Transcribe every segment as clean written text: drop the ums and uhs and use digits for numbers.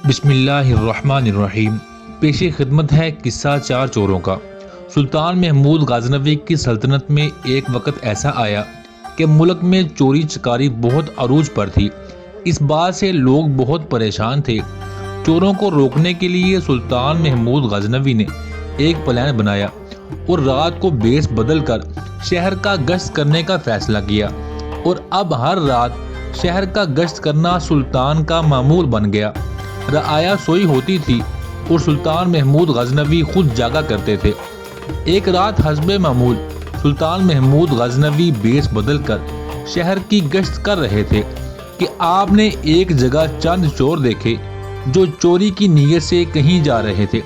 بسم اللہ الرحمن الرحیم۔ پیش خدمت ہے قصہ چار چوروں کا۔ سلطان محمود غزنوی کی سلطنت میں ایک وقت ایسا آیا کہ ملک میں چوری چکاری بہت عروج پر تھی۔ اس بات سے لوگ بہت پریشان تھے۔ چوروں کو روکنے کے لیے سلطان محمود غزنوی نے ایک پلان بنایا اور رات کو بیس بدل کر شہر کا گشت کرنے کا فیصلہ کیا، اور اب ہر رات شہر کا گشت کرنا سلطان کا معمول بن گیا۔ رعایا سوئی ہوتی تھی اور سلطان محمود غزنوی خود جاگا کرتے تھے۔ ایک رات حسب معمول سلطان محمود غزنوی بیس بدل کر شہر کی گشت کر رہے تھے کہ آپ نے ایک جگہ چند چور دیکھے جو چوری کی نیت سے کہیں جا رہے تھے۔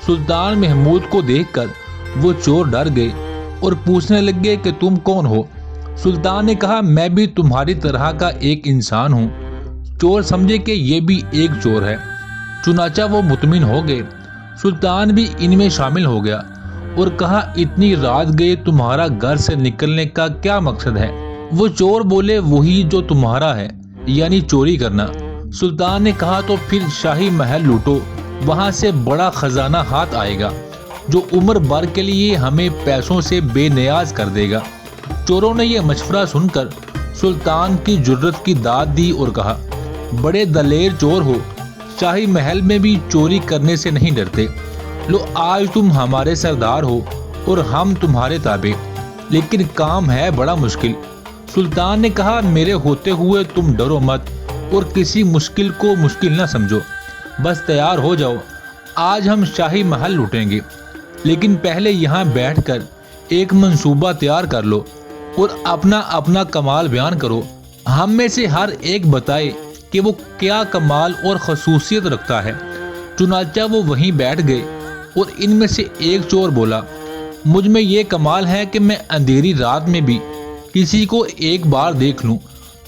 سلطان محمود کو دیکھ کر وہ چور ڈر گئے اور پوچھنے لگے کہ تم کون ہو؟ سلطان نے کہا، میں بھی تمہاری طرح کا ایک انسان ہوں۔ چور سمجھے کہ یہ بھی ایک چور ہے، چنانچہ وہ مطمئن ہو گئے۔ سلطان بھی ان میں شامل ہو گیا اور کہا، اتنی رات گئے تمہارا گھر سے نکلنے کا کیا مقصد ہے؟ وہ چور بولے، وہی جو تمہارا ہے، یعنی چوری کرنا۔ سلطان نے کہا، تو پھر شاہی محل لوٹو، وہاں سے بڑا خزانہ ہاتھ آئے گا جو عمر بھر کے لیے ہمیں پیسوں سے بے نیاز کر دے گا۔ چوروں نے یہ مشورہ سن کر سلطان کی جرت کی داد دی اور کہا، بڑے دلیر چور ہو، شاہی محل میں بھی چوری کرنے سے نہیں ڈرتے۔ لو، آج تم ہمارے سردار ہو اور ہم تمہارے تابع، لیکن کام ہے بڑا مشکل۔ سلطان نے کہا، میرے ہوتے ہوئے تم ڈرو مت اور کسی مشکل کو مشکل نہ سمجھو، بس تیار ہو جاؤ، آج ہم شاہی محل لوٹیں گے، لیکن پہلے یہاں بیٹھ کر ایک منصوبہ تیار کر لو اور اپنا اپنا کمال بیان کرو۔ ہم میں سے ہر ایک بتائے کہ وہ کیا کمال اور خصوصیت رکھتا ہے۔ چنانچہ وہ وہیں بیٹھ گئے اور ان میں سے ایک چور بولا، مجھ میں یہ کمال ہے کہ میں اندھیری رات میں بھی کسی کو ایک بار دیکھ لوں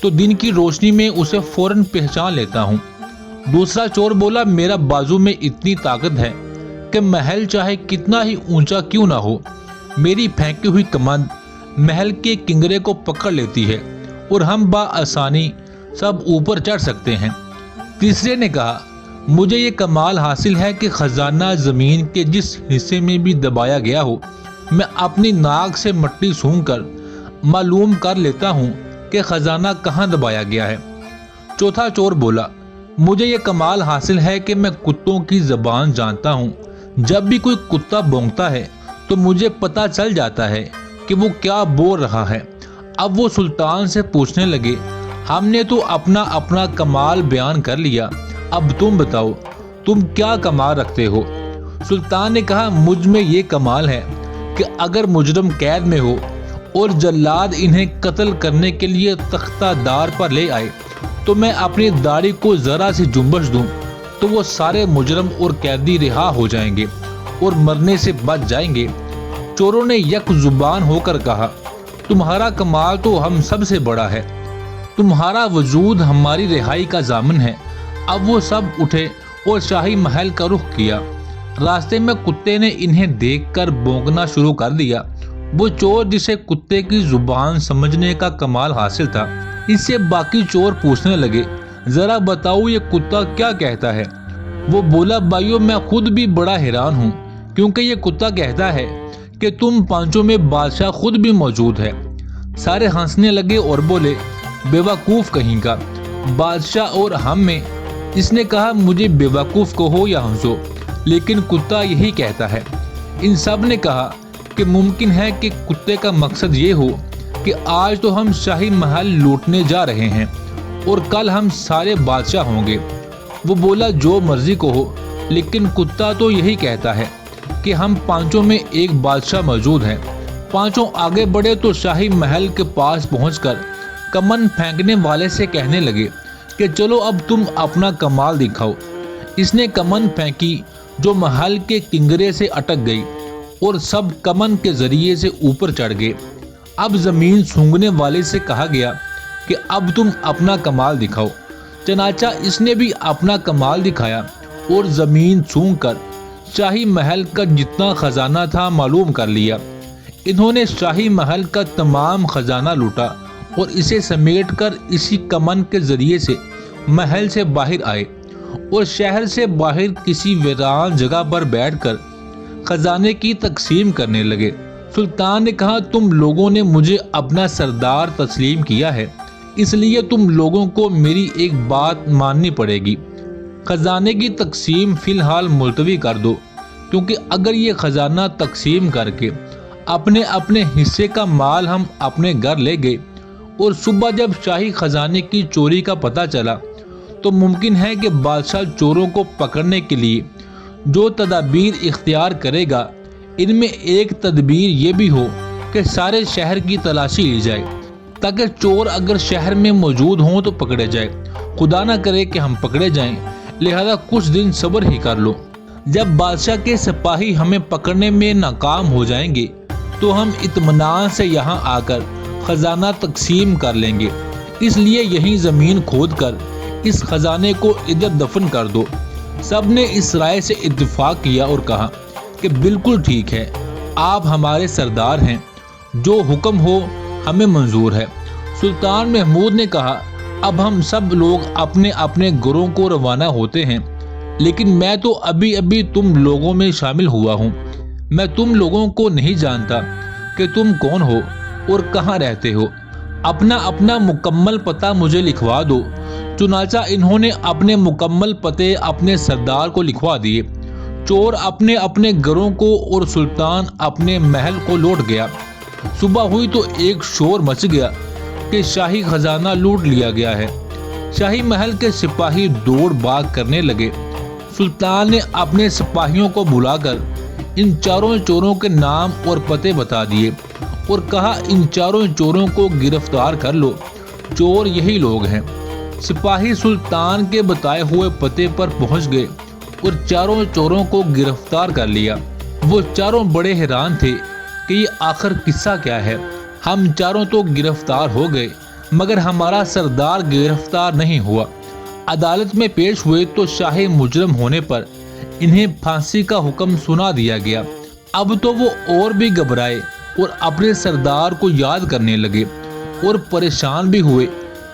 تو دن کی روشنی میں اسے فوراً پہچان لیتا ہوں۔ دوسرا چور بولا، میرا بازو میں اتنی طاقت ہے کہ محل چاہے کتنا ہی اونچا کیوں نہ ہو، میری پھینکی ہوئی کمند محل کے کنگرے کو پکڑ لیتی ہے اور ہم بآسانی سب اوپر چڑھ سکتے ہیں۔ تیسرے نے کہا، مجھے یہ کمال حاصل ہے کہ خزانہ زمین کے جس حصے میں بھی دبایا گیا ہو، میں اپنی ناک سے مٹی سونگھ کر معلوم کر لیتا ہوں کہ خزانہ کہاں دبایا گیا ہے۔ چوتھا چور بولا، مجھے یہ کمال حاصل ہے کہ میں کتوں کی زبان جانتا ہوں، جب بھی کوئی کتا بھونکتا ہے تو مجھے پتہ چل جاتا ہے کہ وہ کیا بول رہا ہے۔ اب وہ سلطان سے پوچھنے لگے، ہم نے تو اپنا اپنا کمال بیان کر لیا، اب تم بتاؤ تم کیا کمال رکھتے ہو؟ سلطان نے کہا، مجھ میں یہ کمال ہے کہ اگر مجرم قید میں ہو اور جلاد انہیں قتل کرنے کے لیے تختہ دار پر لے آئے تو میں اپنی داڑھی کو ذرا سی جنبش دوں تو وہ سارے مجرم اور قیدی رہا ہو جائیں گے اور مرنے سے بچ جائیں گے۔ چوروں نے یک زبان ہو کر کہا، تمہارا کمال تو ہم سب سے بڑا ہے، تمہارا وجود ہماری رہائی کا ضامن ہے۔ اب وہ سب اٹھے اور شاہی محل کا رخ کیا۔ راستے میں کتے نے انہیں دیکھ کر بھونکنا شروع کر دیا۔ وہ چور جسے کتے کی زبان سمجھنے کا کمال حاصل تھا، اس سے باقی چور پوچھنے لگے، ذرا بتاؤ یہ کتا کیا کہتا ہے؟ وہ بولا، بھائیو میں خود بھی بڑا حیران ہوں، کیونکہ یہ کتا کہتا ہے کہ تم پانچوں میں بادشاہ خود بھی موجود ہے۔ سارے ہنسنے لگے اور بولے، بے وقوف کہیں کا، بادشاہ اور ہم میں؟ اس نے کہا، مجھے بے وقوف کہو یا ہنسو، لیکن کتا یہی کہتا ہے۔ ان سب نے کہا کہ ممکن ہے کہ کتے کا مقصد یہ ہو کہ آج تو ہم شاہی محل لوٹنے جا رہے ہیں اور کل ہم سارے بادشاہ ہوں گے۔ وہ بولا، جو مرضی کہو، لیکن کتا تو یہی کہتا ہے کہ ہم پانچوں میں ایک بادشاہ موجود ہے۔ پانچوں آگے بڑھے تو شاہی محل کے پاس پہنچ کر کمن پھینکنے والے سے کہنے لگے کہ چلو اب تم اپنا کمال دکھاؤ۔ اس نے کمن پھینکی جو محل کے کنگرے سے اٹک گئی اور سب کمن کے ذریعے سے اوپر چڑھ گئے۔ اب زمین سونگھنے والے سے کہا گیا کہ اب تم اپنا کمال دکھاؤ۔ چنانچہ اس نے بھی اپنا کمال دکھایا اور زمین سونگھ کر شاہی محل کا جتنا خزانہ تھا معلوم کر لیا۔ انہوں نے شاہی محل کا تمام خزانہ لوٹا اور اسے سمیٹ کر اسی کمن کے ذریعے سے محل سے باہر آئے اور شہر سے باہر کسی ویران جگہ پر بیٹھ کر خزانے کی تقسیم کرنے لگے۔ سلطان نے کہا تم لوگوں نے مجھے اپنا سردار تسلیم کیا ہے، اس لیے تم لوگوں کو میری ایک بات ماننی پڑے گی۔ خزانے کی تقسیم فی الحال ملتوی کر دو، کیونکہ اگر یہ خزانہ تقسیم کر کے اپنے اپنے حصے کا مال ہم اپنے گھر لے گئے اور صبح جب شاہی خزانے کی چوری کا پتہ چلا تو ممکن ہے کہ بادشاہ چوروں کو پکڑنے کے لیے جو تدابیر اختیار کرے گا ان میں ایک تدبیر یہ بھی ہو کہ سارے شہر کی تلاشی لی جائے تاکہ چور اگر شہر میں موجود ہوں تو پکڑے جائے۔ خدا نہ کرے کہ ہم پکڑے جائیں، لہذا کچھ دن صبر ہی کر لو۔ جب بادشاہ کے سپاہی ہمیں پکڑنے میں ناکام ہو جائیں گے تو ہم اطمینان سے یہاں آ کر خزانہ تقسیم کر لیں گے، اس لیے یہیں زمین کھود کر اس خزانے کو ادھر دفن کر دو۔ سب نے اس رائے سے اتفاق کیا اور کہا کہ بالکل ٹھیک ہے، آپ ہمارے سردار ہیں، جو حکم ہو ہمیں منظور ہے۔ سلطان محمود نے کہا اب ہم سب لوگ اپنے اپنے گھروں کو روانہ ہوتے ہیں، لیکن میں تو ابھی تم لوگوں میں شامل ہوا ہوں۔ میں تم لوگوں کو نہیں جانتا کہ تم کون ہو اور کہاں رہتے ہو، اپنا اپنا مکمل پتہ مجھے لکھوا دو۔ چنانچہ انہوں نے اپنے مکمل پتے اپنے سردار کو لکھوا دیے۔ چور اپنے اپنے گھروں کو اور سلطان اپنے محل کو لوٹ گیا۔ صبح ہوئی تو ایک شور مچ گیا کہ شاہی خزانہ لوٹ لیا گیا ہے۔ شاہی محل کے سپاہی دوڑ بھاگ کرنے لگے۔ سلطان نے اپنے سپاہیوں کو بلا کر ان چاروں چوروں کے نام اور پتے بتا دیے اور کہا ان چاروں چوروں کو گرفتار کر لو، چور یہی لوگ ہیں۔ سپاہی سلطان کے بتائے ہوئے پتے پر پہنچ گئے اور چاروں چوروں کو گرفتار کر لیا۔ وہ چاروں بڑے حیران تھے کہ یہ آخر قصہ کیا ہے، ہم چاروں تو گرفتار ہو گئے مگر ہمارا سردار گرفتار نہیں ہوا۔ عدالت میں پیش ہوئے تو شاہی مجرم ہونے پر انہیں پھانسی کا حکم سنا دیا گیا۔ اب تو وہ اور بھی گھبرائے اور اپنے سردار کو یاد کرنے لگے اور پریشان بھی ہوئے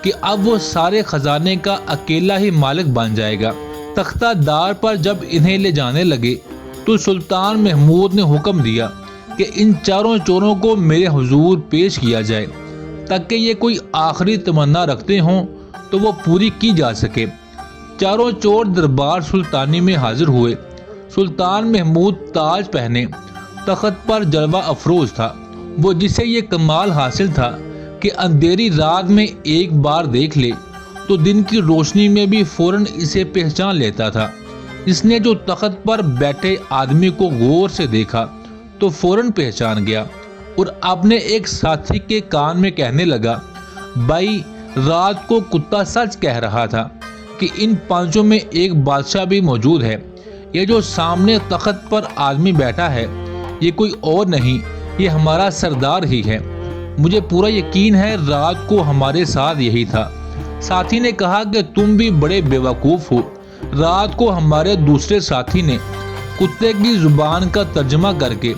کہ اب وہ سارے خزانے کا اکیلا ہی مالک بن جائے گا۔ تختہ دار پر جب انہیں لے جانے لگے تو سلطان محمود نے حکم دیا کہ ان چاروں چوروں کو میرے حضور پیش کیا جائے تاکہ یہ کوئی آخری تمنا رکھتے ہوں تو وہ پوری کی جا سکے۔ چاروں چور دربار سلطانی میں حاضر ہوئے۔ سلطان محمود تاج پہنے تخت پر جلوہ افروز تھا، وہ جسے یہ کمال حاصل تھا کہ اندھیری رات میں ایک بار دیکھ لے تو دن کی روشنی میں بھی فوراً اسے پہچان لیتا تھا۔ اس نے جو تخت پر بیٹھے آدمی کو غور سے دیکھا تو فوراً پہچان گیا اور اپنے ایک ساتھی کے کان میں کہنے لگا، بھائی رات کو کتا سچ کہہ رہا تھا کہ ان پانچوں میں ایک بادشاہ بھی موجود ہے۔ یہ جو سامنے تخت پر آدمی بیٹھا ہے یہ کوئی اور نہیں، یہ ہمارا سردار ہی ہے۔ مجھے پورا یقین ہے رات کو ہمارے ساتھ یہی تھا۔ ساتھی نے کہا کہ تم بھی بڑے بیوقوف ہو، رات کو ہمارے دوسرے ساتھی نے کتے کی زبان کا ترجمہ کر کے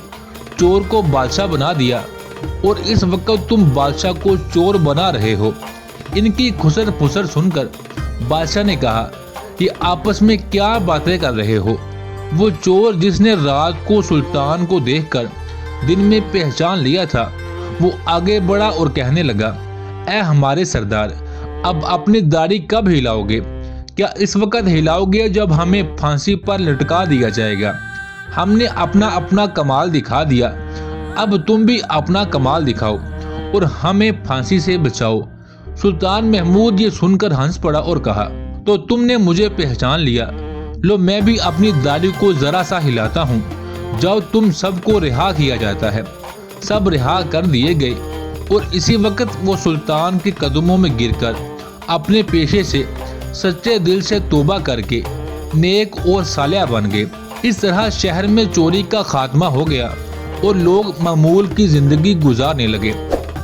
چور کو بادشاہ بنا دیا اور اس وقت تم بادشاہ کو چور بنا رہے ہو۔ ان کی خسر پھسر سن کر بادشاہ نے کہا، یہ آپس میں کیا باتیں کر رہے ہو؟ وہ چور جس نے رات کو سلطان کو دیکھ کر دن میں پہچان لیا تھا وہ آگے بڑھا اور کہنے لگا، اے ہمارے سردار، اب اپنی داڑھی کب ہلاؤ گے؟ کیا اس وقت ہلاؤ گے جب ہمیں پھانسی پر لٹکا دیا جائے گا؟ ہم نے اپنا اپنا کمال دکھا دیا، اب تم بھی اپنا کمال دکھاؤ اور ہمیں پھانسی سے بچاؤ۔ سلطان محمود یہ سن کر ہنس پڑا اور کہا، تو تم نے مجھے پہچان لیا، لو میں بھی اپنی داڑھی کو ذرا سا ہلاتا ہوں، جاؤ تم سب کو رہا کیا جاتا ہے۔ سب رہا کر دیے گئے اور اسی وقت وہ سلطان کے قدموں میں گر کر اپنے پیشے سے سچے دل سے توبہ کر کے نیک اور صالح بن گئے۔ اس طرح شہر میں چوری کا خاتمہ ہو گیا اور لوگ معمول کی زندگی گزارنے لگے۔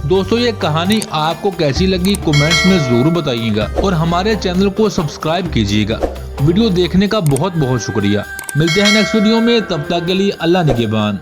دوستو یہ کہانی آپ کو کیسی لگی کمنٹس میں ضرور بتائیے گا اور ہمارے چینل کو سبسکرائب کیجیے گا۔ ویڈیو دیکھنے کا بہت بہت شکریہ۔ ملتے ہیں نیکسٹ ویڈیو میں، تب تک کے لیے اللہ نگہبان۔